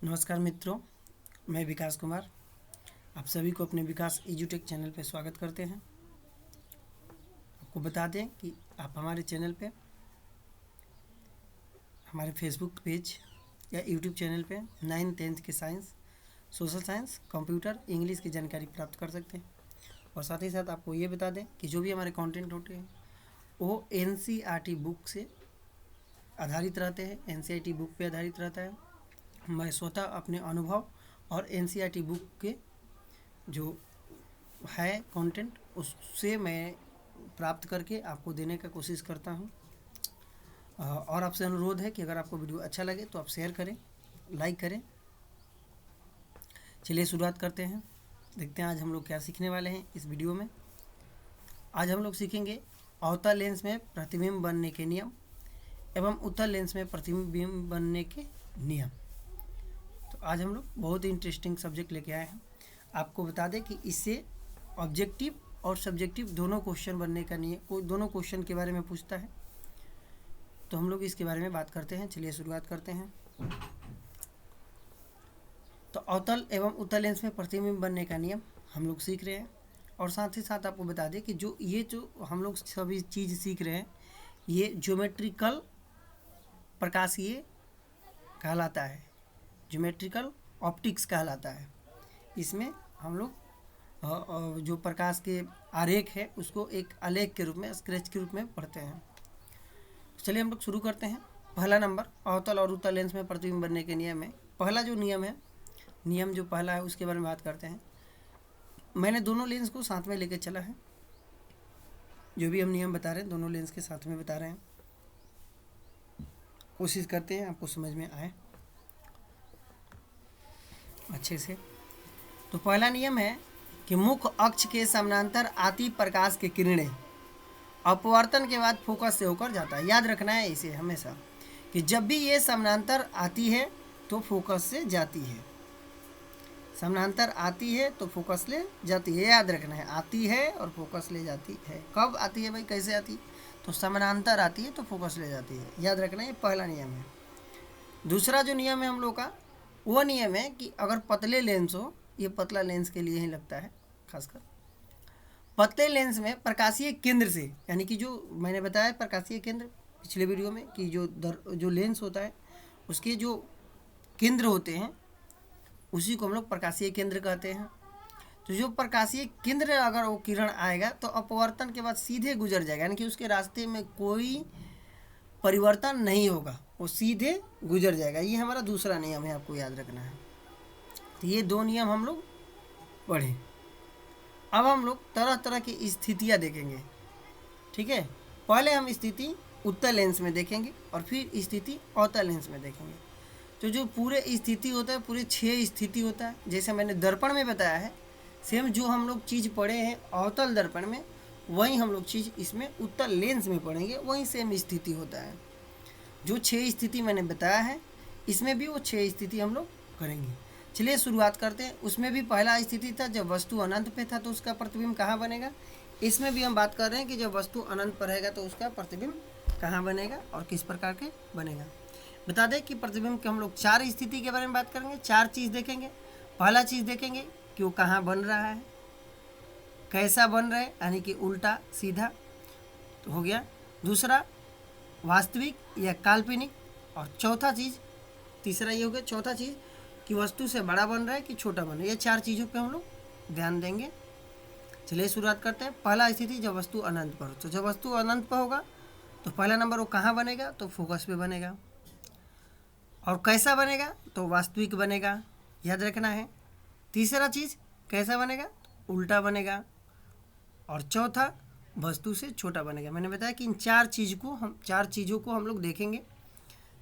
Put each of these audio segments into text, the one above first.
नमस्कार मित्रों, मैं विकास कुमार आप सभी को अपने विकास एजुटेक चैनल पर स्वागत करते हैं। आपको बता दें कि आप हमारे चैनल पे, हमारे फेसबुक पेज या यूट्यूब चैनल पे 9th 10th के science, social science, computer, English की जानकारी प्राप्त कर सकते हैं। और साथ ही साथ आपको ये बता दें कि जो भी हमारे कंटेंट होते हैं वो NCERT बुक से आधारित रहते हैं, NCERT बुक पे आधारित रहता है। मैं स्वतः अपने अनुभव और NCERT बुक के जो है कंटेंट उससे मैं प्राप्त करके आपको देने का कोशिश करता हूँ। और आपसे अनुरोध है कि अगर आपको वीडियो अच्छा लगे तो आप शेयर करें, लाइक करें। चलिए शुरुआत करते हैं। देखते हैं आज हम लोग क्या सीखने वाले हैं इस वीडियो में। आज हम लोग सीखेंगे अवतल लेंस में प्रतिबिंब बनने के नियम एवं उत्तल लेंस में प्रतिबिंब बनने के नियम। तो आज हम लोग बहुत ही इंटरेस्टिंग सब्जेक्ट लेके आए हैं। आपको बता दें कि इससे ऑब्जेक्टिव और सब्जेक्टिव दोनों क्वेश्चन बनने का नियम, दोनों क्वेश्चन के बारे में पूछता है। तो हम लोग इसके बारे में बात करते हैं। चलिए शुरुआत करते हैं। तो अवतल एवं उत्तल लेंस में प्रतिबिंब बनने का नियम हम लोग सीख रहे हैं। और साथ ही साथ आपको बता दें कि जो हम लोग सभी चीज़ सीख रहे हैं ये ज्योमेट्रिकल प्रकाशीय कहलाता है, ज्योमेट्रिकल ऑप्टिक्स कहलाता है। इसमें हम लोग जो प्रकाश के आरेख है उसको एक आलेख के रूप में, स्केच के रूप में पढ़ते हैं। चलिए हम लोग शुरू करते हैं। पहला नंबर अवतल और उत्तल लेंस में प्रतिबिंब बनने के नियम है। पहला जो नियम है, नियम जो पहला है उसके बारे में बात करते हैं। मैंने दोनों लेंस को साथ में लेकर चला है। जो भी हम नियम बता रहे हैं दोनों लेंस के साथ में बता रहे हैं। कोशिश करते हैं आपको समझ में आए अच्छे से। तो पहला नियम है कि मुख्य अक्ष के समानांतर आती प्रकाश की किरणें अपवर्तन के बाद फोकस से होकर जाता है। याद रखना है इसे हमेशा कि जब भी ये समानांतर आती है तो फोकस से जाती है। समानांतर आती है तो फोकस ले जाती है, याद रखना है। आती है और फोकस ले जाती है। कब आती है भाई, कैसे आती? तो समानांतर आती है तो फोकस ले जाती है, याद रखना है। ये पहला नियम है। दूसरा जो नियम है हम लोग का, वो नियम है कि अगर पतले लेंस हो, ये पतला लेंस के लिए ही लगता है खासकर, पतले लेंस में प्रकाशीय केंद्र से, यानी कि जो मैंने बताया प्रकाशीय केंद्र पिछले वीडियो में कि जो लेंस होता है उसके जो केंद्र होते हैं उसी को हम लोग प्रकाशीय केंद्र कहते हैं। तो जो प्रकाशीय केंद्र अगर वो किरण आएगा तो अपवर्तन के बाद सीधे गुजर जाएगा, यानी कि उसके रास्ते में कोई परिवर्तन नहीं होगा, वो सीधे गुजर जाएगा। ये हमारा दूसरा नियम है, आपको याद रखना है। तो ये दो नियम हम लोग पढ़ें। अब हम लोग तरह तरह की स्थितियाँ देखेंगे, ठीक है। पहले हम स्थिति उत्तल लेंस में देखेंगे और फिर स्थिति अवतल लेंस में देखेंगे। तो जो पूरे स्थिति होता है, पूरे 6 स्थिति होता है। जैसे मैंने दर्पण में बताया है, सेम जो हम लोग चीज़ पढ़े हैं अवतल दर्पण में, वही हम लोग चीज़ इसमें उत्तल लेंस में पढ़ेंगे, वही सेम स्थिति होता है। जो 6 स्थिति मैंने बताया है इसमें भी वो 6 स्थिति हम लोग करेंगे। चलिए शुरुआत करते हैं। उसमें भी पहला स्थिति था जब वस्तु अनंत पे था तो उसका प्रतिबिंब कहाँ बनेगा। इसमें भी हम बात कर रहे हैं कि जब वस्तु अनंत पर रहेगा तो उसका प्रतिबिंब कहाँ बनेगा और किस प्रकार के बनेगा। बता दें कि प्रतिबिंब के हम लोग 4 स्थिति के बारे में बात करेंगे, 4 चीज़ देखेंगे। पहला चीज़ देखेंगे कि वो कहाँ बन रहा है, कैसा बन रहा है, यानी कि उल्टा सीधा तो हो गया। दूसरा वास्तविक या काल्पनिक। और चौथा चीज़, तीसरा ये हो गया चौथा चीज़ कि वस्तु से बड़ा बन रहा है कि छोटा बन रहा है। ये 4 चीज़ों पे हम लोग ध्यान देंगे। चलिए शुरुआत करते हैं। पहला स्थिति जब वस्तु अनंत पर हो, तो जब वस्तु अनंत पर होगा तो पहला नंबर वो कहाँ बनेगा, तो फोकस पे बनेगा। और कैसा बनेगा, तो वास्तविक बनेगा, याद रखना है। तीसरा चीज़ कैसा बनेगा, तो उल्टा बनेगा। और चौथा वस्तु से छोटा बनेगा। मैंने बताया कि इन 4 चीज़ों को हम लोग देखेंगे,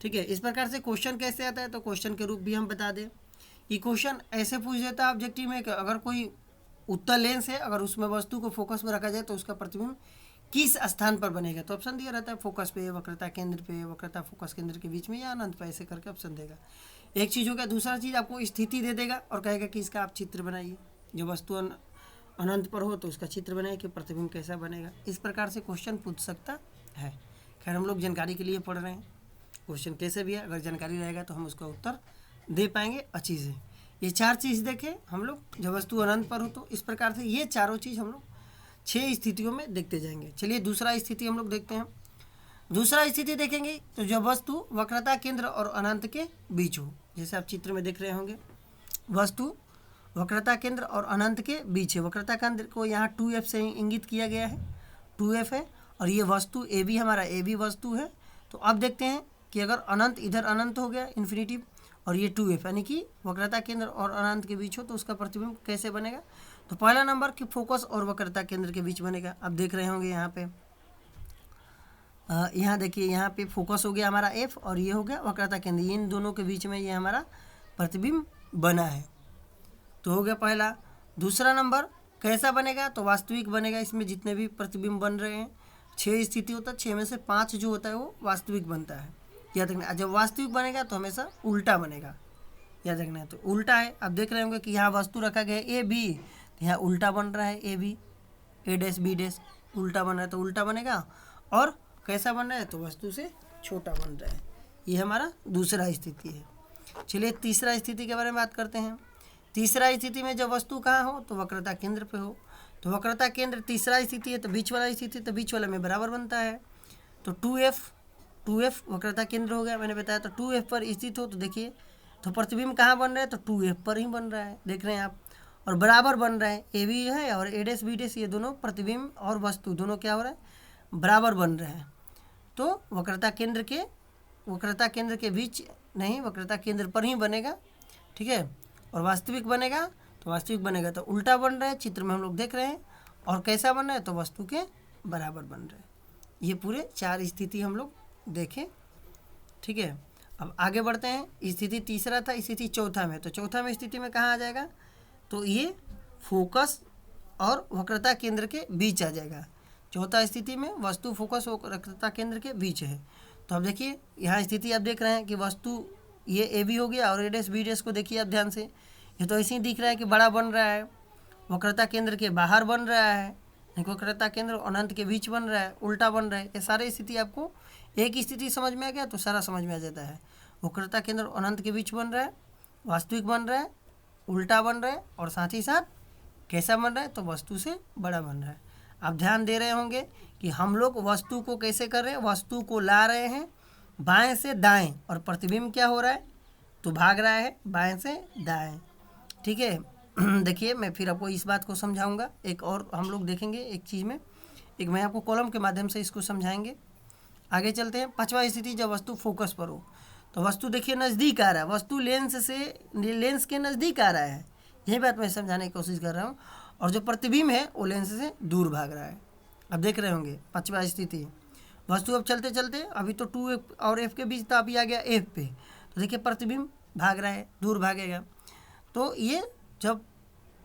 ठीक है। इस प्रकार से क्वेश्चन कैसे आता है, तो क्वेश्चन के रूप भी हम बता दें। ये क्वेश्चन ऐसे पूछ देता है ऑब्जेक्टिव में कि अगर कोई उत्तल लेंस है, अगर उसमें वस्तु को फोकस में रखा जाए तो उसका प्रतिबिंब किस स्थान पर बनेगा। तो ऑप्शन दिया रहता है फोकस पे, वक्रता केंद्र पे, वक्रता फोकस केंद्र के बीच में, या अनंत पे, ऐसे करके ऑप्शन देगा। एक चीज़ हो गया। दूसरा चीज़ आपको स्थिति दे देगा और कहेगा कि इसका आप चित्र बनाइए। जो वस्तु अनंत पर हो तो उसका चित्र बनाइए कि प्रतिबिंब कैसा बनेगा। इस प्रकार से क्वेश्चन पूछ सकता है। खैर हम लोग जानकारी के लिए पढ़ रहे हैं, क्वेश्चन कैसे भी है, अगर जानकारी रहेगा तो हम उसका उत्तर दे पाएंगे अच्छी से। ये 4 चीज़ देखें हम लोग जब वस्तु अनंत पर हो, तो इस प्रकार से ये चारों चीज़ हम लोग 6 स्थितियों में देखते जाएंगे। चलिए दूसरा स्थिति हम लोग देखते हैं। दूसरा स्थिति देखेंगे तो जब वस्तु वक्रता केंद्र और अनंत के बीच हो, जैसे आप चित्र में देख रहे होंगे, वस्तु वक्रता केंद्र और अनंत के बीच है। वक्रता केंद्र को यहाँ 2f से इंगित किया गया है, 2f है, और ये वस्तु ए बी हमारा ए बी वस्तु है। तो अब देखते हैं कि अगर अनंत इधर अनंत हो गया इन्फिनिटिव, और ये 2f यानी कि वक्रता केंद्र और अनंत के बीच हो, तो उसका प्रतिबिंब कैसे बनेगा। तो पहला नंबर कि फोकस और वक्रता केंद्र के बीच बनेगा। अब देख रहे होंगे यहाँ पे, यहाँ देखिए, यहाँ पे फोकस हो गया हमारा f और ये हो गया वक्रता केंद्र, इन दोनों के बीच में ये हमारा प्रतिबिंब बना है। तो हो गया पहला। दूसरा नंबर कैसा बनेगा, तो वास्तविक बनेगा। इसमें जितने भी प्रतिबिंब बन रहे हैं, 6 स्थिति होता है, 6 में से 5 जो होता है वो वास्तविक बनता है, याद रखना। जब वास्तविक बनेगा तो हमेशा उल्टा बनेगा, याद रखना है। तो उल्टा है। अब देख रहे होंगे कि यहाँ वस्तु रखा गया है ए बी, तो यहाँ उल्टा बन रहा है A B, A dash B dash उल्टा बन रहा है, तो उल्टा बनेगा। और कैसा बन रहा है, तो वस्तु से छोटा बन रहा है। ये हमारा दूसरा स्थिति है। चलिए तीसरा स्थिति के बारे में बात करते हैं। तीसरा स्थिति में जब वस्तु कहाँ हो, तो वक्रता केंद्र पे हो। तो वक्रता केंद्र तीसरा स्थिति है, तो बीच वाला स्थिति, तो बीच वाला में बराबर बनता है। तो 2f वक्रता केंद्र हो गया, मैंने बताया। तो 2f पर स्थित हो, तो देखिए तो प्रतिबिंब कहाँ बन रहा है, तो 2f पर ही बन रहा है, देख रहे हैं आप। और बराबर बन रहा है, ए बी है और ए डैश बी डैश, ये दोनों प्रतिबिंब और वस्तु दोनों क्या हो रहा है, बराबर बन रहा है। तो वक्रता केंद्र के बीच नहीं, वक्रता केंद्र पर ही बनेगा, ठीक है। और वास्तविक बनेगा, तो वास्तविक बनेगा तो उल्टा बन रहा है, चित्र में हम लोग देख रहे हैं। और कैसा बन रहा है, तो वस्तु के बराबर बन रहा है। ये पूरे 4 स्थिति हम लोग देखें, ठीक है। अब आगे बढ़ते हैं। स्थिति तीसरा था, स्थिति चौथा में। तो चौथा में स्थिति में कहाँ आ जाएगा, तो ये फोकस और वक्रता केंद्र के बीच आ जाएगा। चौथा स्थिति में वस्तु फोकस और वक्रता केंद्र के बीच है। तो अब देखिए यहाँ स्थिति आप देख रहे हैं कि वस्तु ये ए बी हो गया, और ए डैश बी डैश को देखिए आप ध्यान से, ये तो ऐसे ही दिख रहा है कि बड़ा बन रहा है, वक्रता केंद्र के बाहर बन रहा है, वक्रता केंद्र अनंत के बीच बन रहा है, उल्टा बन रहा है। ये सारे स्थिति आपको एक स्थिति समझ में आ गया तो सारा समझ में आ जाता है। वक्रता केंद्र अनंत के बीच बन रहा है, वास्तविक बन रहा है, उल्टा बन रहा है, और साथ ही साथ कैसा बन रहा है, तो वस्तु से बड़ा बन रहा है। आप ध्यान दे रहे होंगे कि हम लोग वस्तु को कैसे कर रहे हैं, वस्तु को ला रहे हैं बाएं से दाएं, और प्रतिबिंब क्या हो रहा है, तो भाग रहा है बाएं से दाएं, ठीक है। देखिए मैं फिर आपको इस बात को समझाऊंगा। एक और हम लोग देखेंगे एक चीज़ में, एक मैं आपको कॉलम के माध्यम से इसको समझाएंगे। आगे चलते हैं। पांचवा स्थिति जब वस्तु फोकस पर हो, तो वस्तु देखिए नज़दीक आ रहा है, वस्तु लेंस के नज़दीक आ रहा है, यही बात मैं समझाने की कोशिश कर रहा हूँ। और जो प्रतिबिंब है वो लेंस से दूर भाग रहा है। अब देख रहे होंगे पांचवा स्थिति, वस्तु अब चलते चलते अभी तो 2f और f के बीच था, अभी आ गया f पे, तो देखिए प्रतिबिंब भाग रहा है, दूर भागेगा। तो ये जब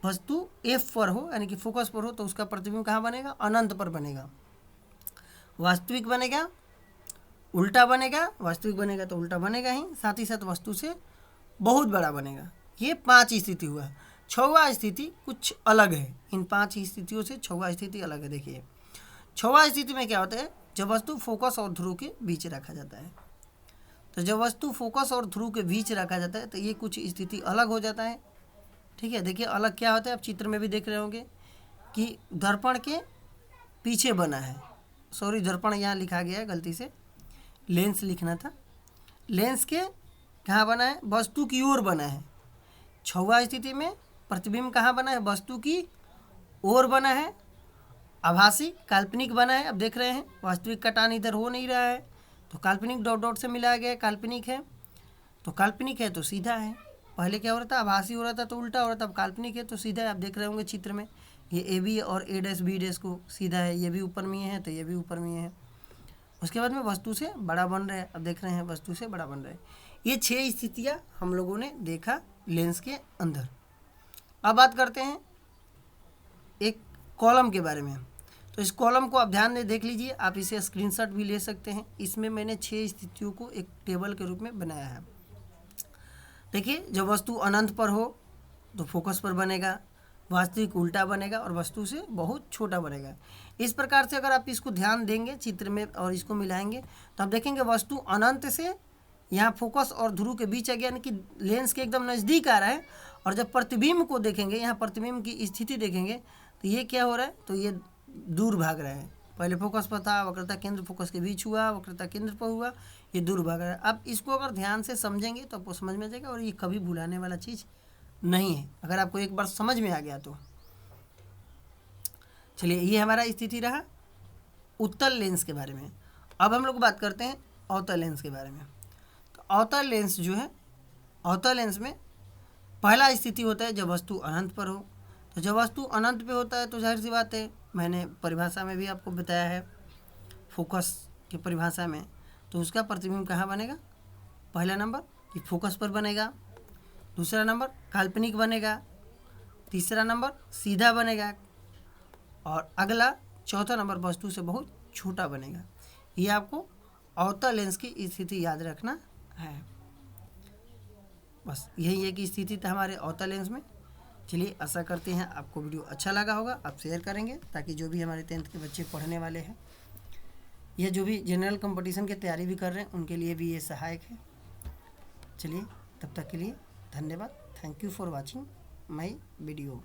वस्तु f पर हो यानी कि फोकस पर हो, तो उसका प्रतिबिंब कहाँ बनेगा, अनंत पर बनेगा। वास्तविक बनेगा, उल्टा बनेगा, वास्तविक बनेगा तो उल्टा बनेगा ही, साथ ही साथ वस्तु से बहुत बड़ा बनेगा। ये 5 स्थिति हुआ। 6वां स्थिति कुछ अलग है, इन 5 स्थितियों से 6वां स्थिति अलग है। देखिए 6वां स्थिति में क्या होता है, जब वस्तु फोकस और ध्रुव के बीच रखा जाता है। तो जब वस्तु फोकस और ध्रुव के बीच रखा जाता है, तो ये कुछ स्थिति अलग हो जाता है, ठीक है। देखिए अलग क्या होता है, आप चित्र में भी देख रहे होंगे कि दर्पण के पीछे बना है, सॉरी दर्पण यहाँ लिखा गया है गलती से, लेंस लिखना था। लेंस के कहाँ बना है, वस्तु की ओर बना है। 6वां स्थिति में प्रतिबिंब कहाँ बना है, वस्तु की ओर बना है। आभासी काल्पनिक बना है, अब देख रहे हैं वास्तविक कटान इधर हो नहीं रहा है, तो काल्पनिक डॉट डॉट से मिलाया गया, काल्पनिक है। तो काल्पनिक है तो सीधा है, पहले क्या हो रहा था, आभासी हो रहा था तो उल्टा हो रहा था, अब काल्पनिक है तो सीधा है। आप देख रहे होंगे चित्र में, ये ए बी और ए डैश बी डैश को सीधा है, ये भी ऊपर में है तो ये भी ऊपर में है। उसके बाद में वस्तु से बड़ा बन रहा है, अब देख रहे हैं वस्तु से बड़ा बन रहा है। ये 6 स्थितियाँ हम लोगों ने देखा लेंस के अंदर। अब बात करते हैं एक कॉलम के बारे में। तो इस कॉलम को आप ध्यान से देख लीजिए, आप इसे स्क्रीनशॉट भी ले सकते हैं। इसमें मैंने 6 स्थितियों को एक टेबल के रूप में बनाया है। देखिए जब वस्तु अनंत पर हो तो फोकस पर बनेगा, वास्तविक उल्टा बनेगा, और वस्तु से बहुत छोटा बनेगा। इस प्रकार से अगर आप इसको ध्यान देंगे चित्र में और इसको मिलाएंगे, तो आप देखेंगे वस्तु अनंत से यहाँ फोकस और ध्रुव के बीच आ गया, यानी कि लेंस के एकदम नज़दीक आ रहा है। और जब प्रतिबिंब को देखेंगे, यहाँ प्रतिबिंब की स्थिति देखेंगे तो ये क्या हो रहा है, तो ये दूर भाग रहा है। पहले फोकस पर था, वक्रता केंद्र फोकस के बीच हुआ, वक्रता केंद्र पर हुआ, ये दूर भाग रहा है। अब इसको अगर ध्यान से समझेंगे तो आपको समझ में आ जाएगा, और ये कभी भुलाने वाला चीज़ नहीं है अगर आपको एक बार समझ में आ गया तो। चलिए, ये हमारा स्थिति रहा उत्तल लेंस के बारे में। अब हम लोग बात करते हैं अवतल लेंस के बारे में। तो अवतल लेंस जो है, अवतल लेंस में पहला स्थिति होता है जब वस्तु अनंत पर हो। तो जब वस्तु अनंत पे होता है तो जाहिर सी बात है, मैंने परिभाषा में भी आपको बताया है, फोकस की परिभाषा में, तो उसका प्रतिबिंब कहाँ बनेगा, पहला नंबर कि फोकस पर बनेगा, दूसरा नंबर काल्पनिक बनेगा, तीसरा नंबर सीधा बनेगा, और अगला चौथा नंबर वस्तु से बहुत छोटा बनेगा। ये आपको अवतल लेंस की स्थिति याद रखना है। बस यही एक स्थिति था हमारे अवतल लेंस में। चलिए, आशा करते हैं आपको वीडियो अच्छा लगा होगा, आप शेयर करेंगे ताकि जो भी हमारे 10th के बच्चे पढ़ने वाले हैं या जो भी जनरल कंपटीशन की तैयारी भी कर रहे हैं उनके लिए भी ये सहायक है। चलिए, तब तक के लिए धन्यवाद। Thank you for watching my video.